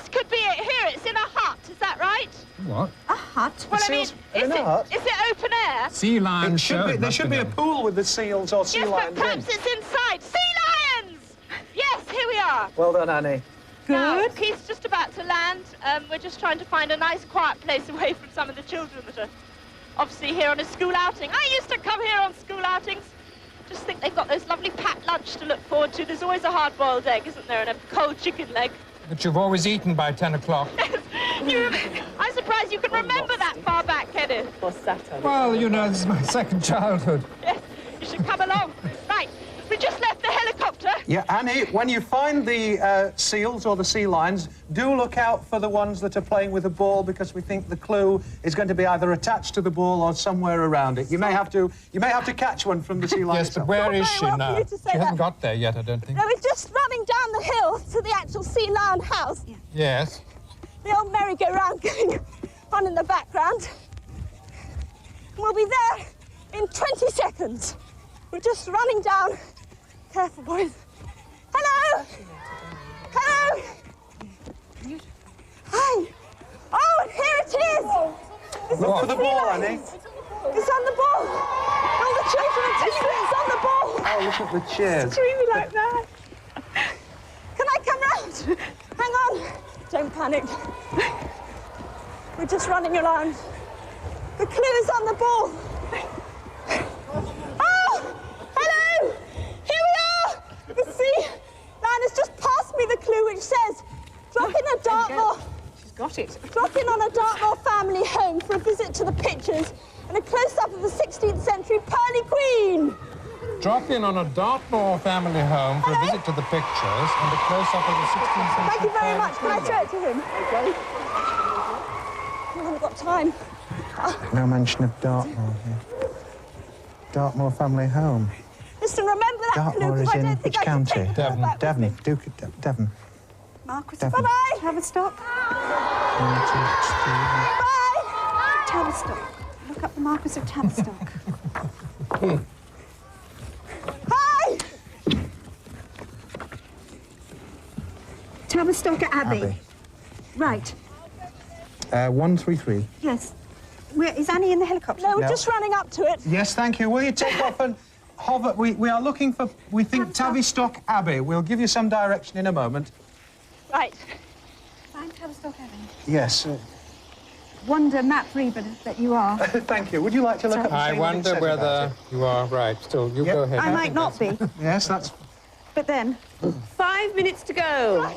could be it here. It's in a hut. Is that right? What? A hut? Well, I mean, seals in a hut? is it open air? Sea lions show. There should be a pool with the seals or sea Yes, but lions in. perhaps it's inside. Sea lions! Yes, here we are. Well done, Annie. Now, Keith's just about to land. We're just trying to find a nice, quiet place away from some of the children that are obviously here on a school outing. I used to come here on school outings. Just think they've got those lovely packed lunch to look forward to. There's always a hard-boiled egg, isn't there, and a cold chicken leg. But you've always eaten by 10 o'clock. I'm surprised you can remember that far back, Kenneth. Or Saturn. Well, you know, this is my second childhood. Yes, you should come along. Right, we just left the helicopter. Yeah, Annie, when you find the seals or the sea lions, do look out for the ones that are playing with the ball, because we think the clue is going to be either attached to the ball or somewhere around it. You may have to catch one from the sea lion. Yes, but where is she well for now? you to say She hasn't that. got there yet, I don't think. No, we're just running down the hill to the actual sea lion house. Yes. The old merry-go-round going on in the background. We'll be there in 20 seconds. We're just running down. Careful, boys. Hello! Hello! Hi! Oh, and here it is! Look for the ball, Annie. It's on the ball! All the children are teasing, it's on the ball! Oh, look at the chairs. Screaming like that. Can I come round? Hang on. Don't panic. We're just running around. The clue is on the ball. Oh! Hello! Here we are! The sea lion has just passed me the clue which says, drop in a Dartmoor. She's got it. Drop in on a Dartmoor family home for a visit to the pictures and a close-up of the 16th century Pearly Queen. Drop in on a Dartmoor family home for a visit to the pictures and a close-up of the 16th century. Thank you very much. Can I Queen. throw it to him? Okay. We haven't got time. No mention of Dartmoor here. Dartmoor family home. Listen, remember that clue, Dartmoor is because I in don't think which I can county? take it Devon. back. Devon. Devon. Marquis Devon. of Bye-bye. Tavistock. Bye. Tavistock. Look up the Marquis of Tavistock. Hi. Tavistock Abbey. Abbey. Right. 133. Yes. Is Annie in the helicopter? No, we're No. just running up to it. Yes, thank you. Will you take off and hover? We are looking for, we think, Tavistock Abbey. We'll give you some direction in a moment. Right. Find Tavistock Abbey. Yes. Wonder map reader that you are. Thank you. Would you like to look up and I see what it wonder says whether about you are right. Still, you Yep. go ahead. I might think not that's- be, it? Yes, that's... but then. 5 minutes to go.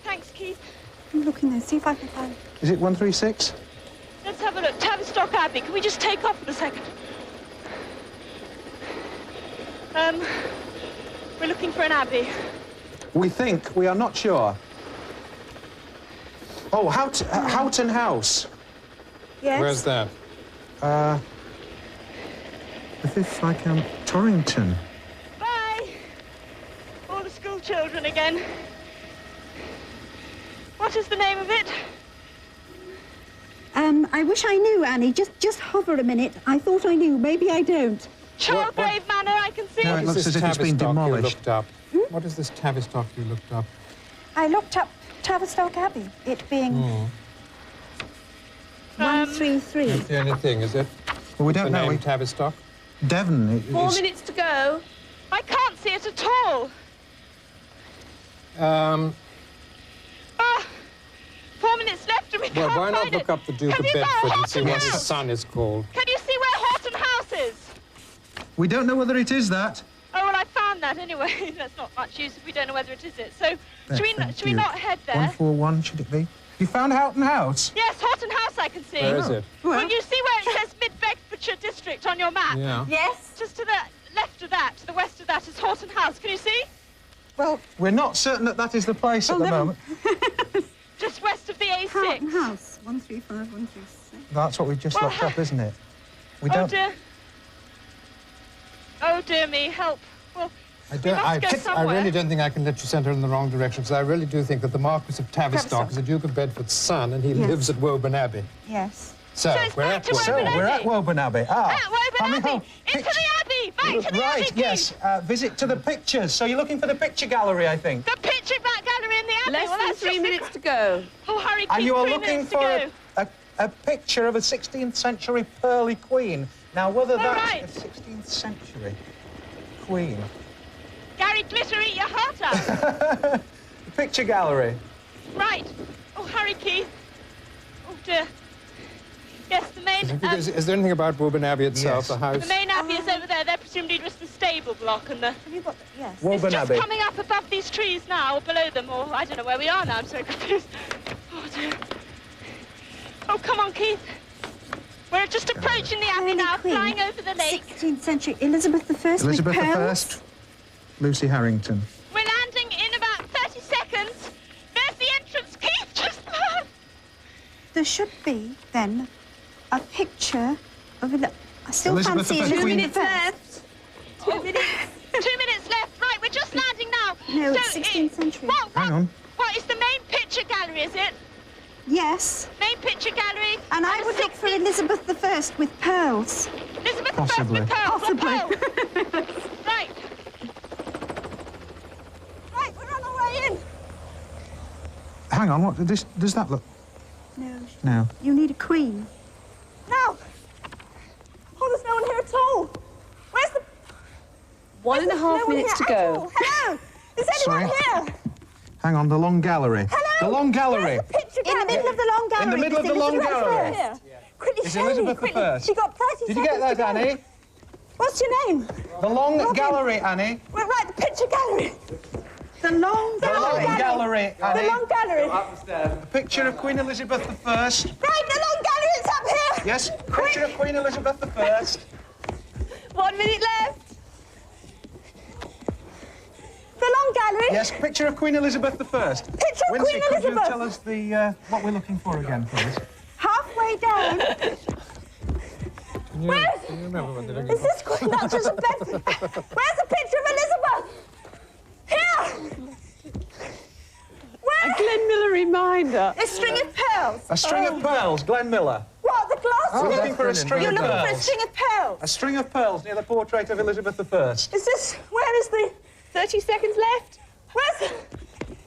Thanks, Keith. I'm looking there, see if I can find. Is it 136? Let's have a look. Tavistock Abbey. Can we just take off for a second? We're looking for an abbey. We think. We are not sure. Oh, Houghton House. Yes. Where's that? This is like Torrington. Bye. All the school children again. What is the name of it? I wish I knew, Annie. Just hover a minute. I thought I knew. Maybe I don't. Chargrave Manor, I can see. No, it. it looks This as is if it's been Tavistock you demolished. looked up. What is this Tavistock you looked up? I looked up Tavistock Abbey, it being 133. That's the only thing, is it? Well, we don't the know. name Tavistock? Devon. 4 minutes to go. I can't see it at all. 4 minutes left and we can't Well, why not find look it. up the Duke Have of you got Bedford and see Horton what his House? son is called? Can you see where Horton House is? We don't know whether it is that. Oh, well, I found that anyway. That's not much use if we don't know whether it is it. So, should we not head there? 141, should it be? You found Houghton House? Yes, Horton House I can see. Where is it? Well, you see where it says Mid-Bedfordshire District on your map? Yeah. Yes. Just to the left of that, to the west of that is Horton House. Can you see? Well, we're not certain that that is the place at the moment. Just west of the A6. Houghton House, 135, 136. That's what we've just looked up, isn't it? We Oh, don't... dear. Oh, dear me, help. Well, I somewhere. really don't think I can let you send her in the wrong direction, because I really do think that the Marquis of Tavistock is the Duke of Bedford's son, and he lives at Woburn Abbey. Yes. So, it's we're back at to Woburn. Woburn We're at Woburn Abbey. Ah, At Woburn Abbey! Into the Abbey! Back to the Abbey, Right, yes. please. Visit to the pictures. So you're looking for the picture gallery, I think. The picture back gallery in the Abbey. Less well, than that's 3 just minutes to go. Oh, hurry, And Keith, you are 3 looking minutes to for go. a picture of a 16th century pearly queen. Now, whether that's right. a 16th century queen. Gary Glitter, eat your heart out. The picture gallery. Right. Oh, hurry, Keith. Oh, dear. Yes, the main... Is there anything about Woburn Abbey itself, Yes. the house? the main Abbey is over there. They're presumably just the stable block and the... Have you got the... Yes. It's Woburn just Abbey. coming up above these trees now, or below them, or I don't know where we are now. I'm so confused. Oh, dear. Oh, come on, Keith. We're just approaching the Abbey Pearly now, Queen, flying over the lake. 16th century, Elizabeth I Elizabeth with I. pearls. Lucy Harrington. We're landing in about 30 seconds. There's the entrance, Keith, just there. There should be, then, a picture of... I still Elizabeth fancy I, Elizabeth Queen. 2 minutes left. 2 minutes. 2 minutes left. Right, we're just landing now. No, So it's 16th century. Hang on. What is the main picture gallery, is it? Yes. Main picture gallery. And I would look for Elizabeth I with pearls. Elizabeth Possibly. I with pearls. Possibly. Or pearls. Right. Right, we're on our way in. Hang on, what does that look? No. No. You need a queen. No. Oh, there's no one here at all. Where's the... 1.5 minutes to go. Hello. Is anyone Sorry. here? Hang on, the long gallery. Hello. The long gallery. Picture In the middle of the long gallery. In the middle of is the long Elizabeth gallery. I. Quickly, It's show me, Elizabeth quickly. I. She got 30 Did you get seconds that, to go. Annie? What's your name? The long gallery, Annie. We're right, the picture gallery. The long The long gallery, The Annie. long gallery. A picture of Queen Elizabeth I. Right, the long gallery, it's up here. Yes, picture of Queen Elizabeth I. 1 minute left. The long gallery. Yes, picture of Queen Elizabeth I. Picture of Wincy, Queen could you Elizabeth. tell us the what we're looking for again, please? halfway down. Can you remember what they're looking Is this Queen Duchess of Bedford? Where's the picture of Elizabeth? Here. A Glenn Miller reminder. A string of pearls. A string of pearls, Glenn Miller. What, the glass? We're that's looking for a brilliant. string You're of looking for a pearls. string of pearls. A string of pearls near the portrait of Elizabeth I. Is this, where is the, 30 seconds left. where's the,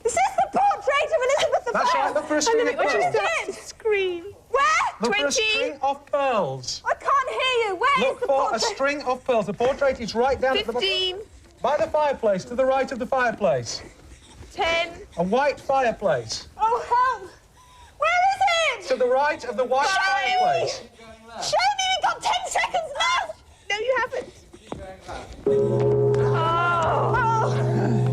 is this the portrait of Elizabeth I? That's right, look for a string of When she pearls. starts to scream. Where? Look for a 20. string of pearls. I can't hear you. Where is Look the for a portrait? string of pearls. The portrait is right down at the 15. by the fireplace, to the right of the fireplace. 10. A white fireplace. Oh, help. Where is To it? the right of the white Show me. fireplace. Show me, we've got 10 seconds left. No, you haven't.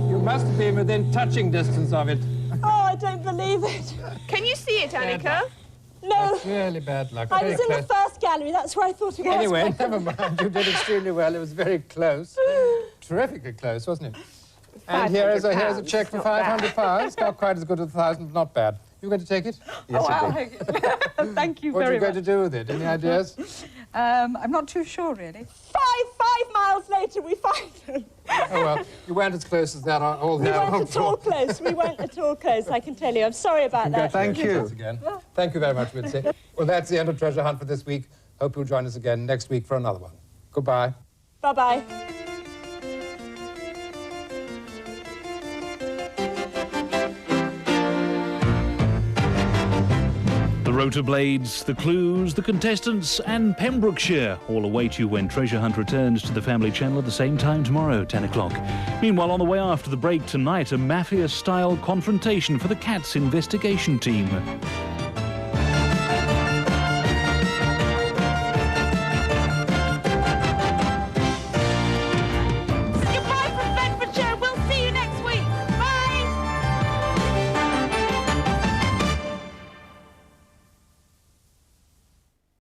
You must have been within touching distance of it. Oh, I don't believe it. Can you see it, Anneka? No, Really bad luck. I Very was in the close. first gallery. That's where I thought it was. Anyway, never mind. You did extremely well. It was very close. Terrifically close, wasn't it? And here's a £500, check for not bad. £500. Not quite as good as 1,000, but not bad. You going to take it? Yes, wow. indeed. Thank you What are very you going much. to do with it? Any ideas? I'm not too sure, really. 5 miles later, we find them. Oh, well, you weren't as close as that all We weren't at all close. We weren't at all close, I can tell you. I'm sorry about that. Thank you. Again. Thank you very much, Wincy. Well, that's the end of Treasure Hunt for this week. Hope you'll join us again next week for another one. Goodbye. Bye-bye. rotor blades, the clues, the contestants and Pembrokeshire all await you when Treasure Hunt returns to the Family Channel at the same time tomorrow, 10 o'clock. Meanwhile, on the way after the break tonight, a mafia-style confrontation for the Cats investigation team.